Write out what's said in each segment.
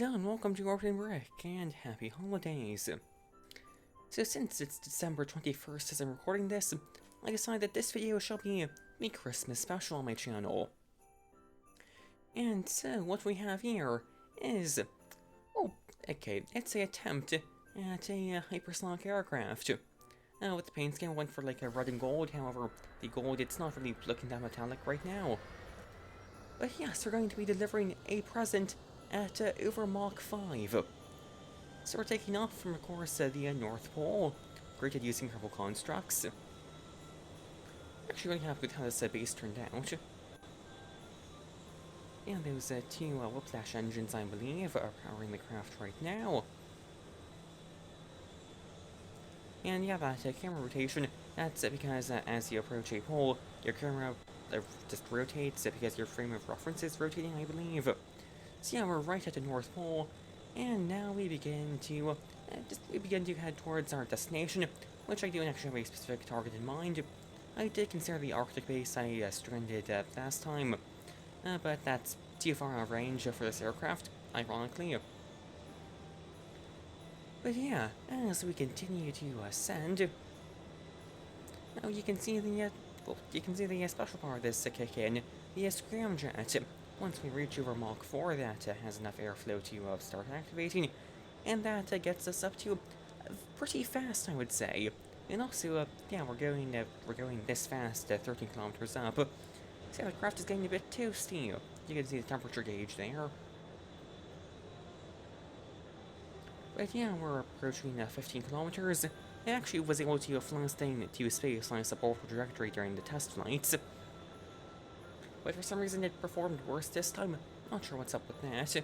Hello and welcome to Orphan Rick, and happy holidays. So since it's December 21st as I'm recording this, I decided that this video shall be a Christmas special on my channel. And so what we have here is, it's an attempt at a hypersonic aircraft. With the paint scheme, I went for like a red and gold, however, the gold, it's not really looking that metallic right now. But yes, we're going to be delivering a present at over Mach 5. So we're taking off from, of course, the North Pole, created using Kerbal Konstructs. Actually really happy with how this base turned out. And those two Whiplash engines, I believe, are powering the craft right now. And yeah, that camera rotation, that's because as you approach a pole, your camera just rotates because your frame of reference is rotating, I believe. So yeah, we're right at the North Pole, and now we begin to head towards our destination, which I don't actually have a specific target in mind. I did consider the Arctic base I stranded last time, but that's too far out of range for this aircraft, ironically. But yeah, as we continue to ascend, now you can see the special part of this CKAN, the scramjet. Once we reach over Mach 4, that has enough airflow to start activating, and that gets us up to pretty fast, I would say. And also, yeah, we're going this fast, 13 kilometers up. So the craft is getting a bit toasty. You can see the temperature gauge there. But yeah, we're approaching 15 kilometers. I actually was able to fly this thing to space on a suborbital trajectory during the test flights. But for some reason it performed worse this time. Not sure what's up with that.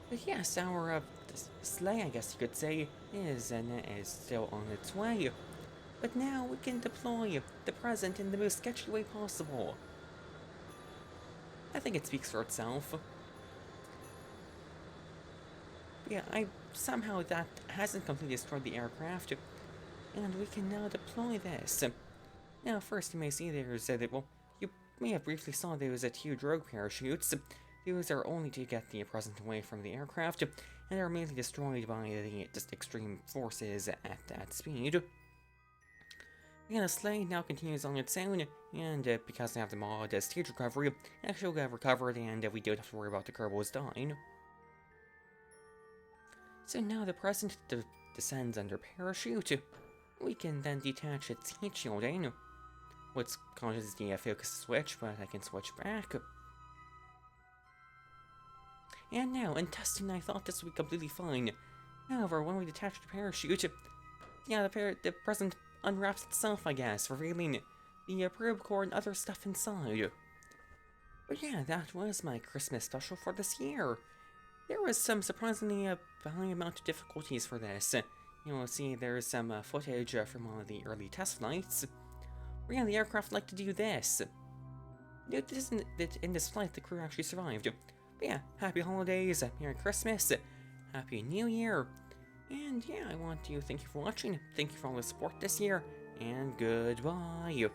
But yes, our sleigh, I guess you could say, is still on its way. But now we can deploy the present in the most sketchy way possible. I think it speaks for itself. But yeah, somehow that hasn't completely destroyed the aircraft, and we can now deploy this. Now, first you may see there's you may have briefly saw those huge rogue parachutes. Those are only to get the present away from the aircraft, and they're immediately destroyed by the extreme forces at that speed. And the sleigh now continues on its own, and because I have the mod stage recovery, it actually will get recovered, and we don't have to worry about the Kerbals dying. So now the present descends under parachute. We can then detach its heat shielding, which causes the focus to switch, but I can switch back. And now, in testing, I thought this would be completely fine. However, when we detach the parachute, yeah, the present unwraps itself, I guess, revealing the probe core and other stuff inside. But yeah, that was my Christmas special for this year. There was some surprisingly high amount of difficulties for this. You'll see there's some footage from one of the early test flights. Yeah, the aircraft like to do this. Notice that in this flight the crew actually survived. But yeah, happy holidays, Merry Christmas, Happy New Year. And yeah, I want to thank you for watching, thank you for all the support this year, and goodbye.